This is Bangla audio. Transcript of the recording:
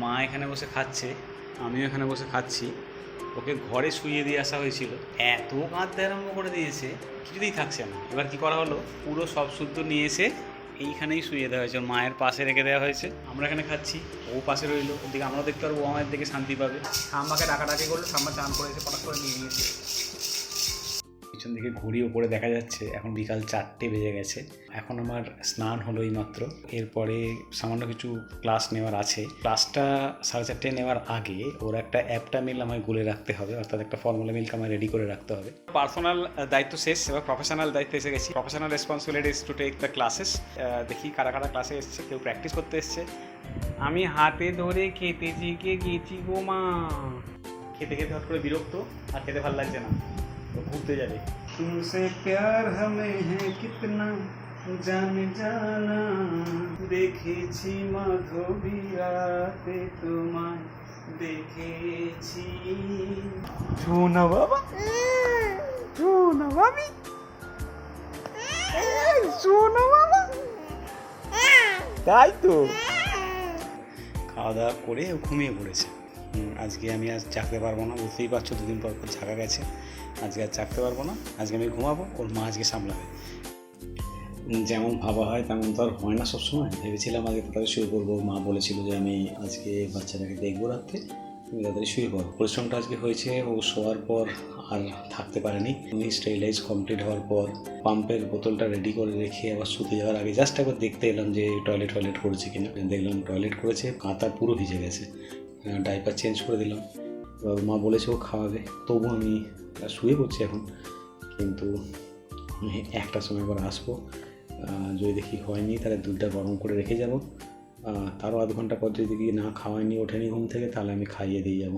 মা এখানে বসে খাচ্ছে, আমিও এখানে বসে খাচ্ছি। ওকে ঘরে শুইয়ে দিয়ে আসা হয়েছিল, এত কাঁদতে আরম্ভ করে দিয়েছে, কিছুতেই থাকছে না। এবার কি করা হলো, পুরো সব শুদ্ধ নিয়ে এসে এইখানেই শুয়ে দেওয়া হয়েছে, মায়ের পাশে রেখে দেওয়া হয়েছে। আমরা এখানে খাচ্ছি, ও পাশে রইলো, ওদিকে আমরাও দেখতে পারবো, ও আমাদের দিকে শান্তি পাবে। ঠাম্মাকে ডাকাডাকি করলো, ঠাম্মা চান করে এসে পটাশ করে নিয়ে নিয়েছে। পিছন দিকে ঘুরি, ওপরে দেখা যাচ্ছে এখন বিকাল 4টে বেজে গেছে। এখন আমার স্নান হলো এই মাত্র। এরপরে সামান্য কিছু ক্লাস নেওয়ার আছে। ক্লাসটা 4:30 নেওয়ার আগে ওর একটা অ্যাপটা মিল আমায় গুলে রাখতে হবে, অর্থাৎ একটা ফর্মুলা মিল্ক আমায় রেডি করে রাখতে হবে। পার্সোনাল দায়িত্ব শেষ, এবার প্রফেশনাল দায়িত্বে এসে গেছি। Professional responsibility is to take the classes. দেখি কারা কারা ক্লাসে এসছে, কেউ প্র্যাকটিস করতে এসছে। আমি হাতে ধরে খেতে শিখে গেছি গো মা। খেতে খেতে হট করে বিরক্ত, আর খেতে ভালো লাগছে না, তো ঘুরতে যাবে। तुमसे प्यार हमें है कितना जाने जाना, দেখেছি মাধবী রাতে তোমায় দেখেছি। শোনা বাবা, শোনা বাবি, শোনা বাবা, তাই তো। খাওয়া দাওয়া করে ঘুমিয়ে পড়েছে। আজকে আমি জাগতে পারবো না, বুঝতেই পারছো, দুদিন পর পর জাগা গেছে। আজকে আর জাগতে পারবো না, আজকে আমি ঘুমাবো, ওর মা আজকে সামলাবে। যেমন ভাবা হয় তেমন তো আর হয় না সবসময়। ভেবেছিলাম আগে তাড়াতাড়ি শুয়ে পড়বো, মা বলেছিল যে আমি আজকে বাচ্চাটাকে দেখবো রাত্রে, তুমি তাড়াতাড়ি শুয়ে পড়ো। পরিশ্রমটা আজকে হয়েছে, ও শোয়ার পর আর থাকতে পারেনি। উনি স্টেরিলাইজ কমপ্লিট হওয়ার পর পাম্পের বোতলটা রেডি করে রেখে আবার শুতে যাওয়ার আগে জাস্ট একবার দেখতে এলাম যে টয়লেট করেছে কিনা। দেখলাম টয়লেট করেছে, কাঁথা পুরো ভিজে গেছে। ডাইপার চেঞ্জ করে দিলাম। এবার মা বলেছে ও খাওয়াবে, তবু আমি শুয়ে পড়ছি এখন। কিন্তু একটা সময় আবার আসবো, যদি দেখি হয়নি তাহলে দুধটা গরম করে রেখে যাব। তারও আধ ঘন্টা পর যদি দেখি না খাওয়ায়নি, ওঠেনি ঘুম থেকে, তাহলে আমি খাইয়ে দিয়ে যাবো।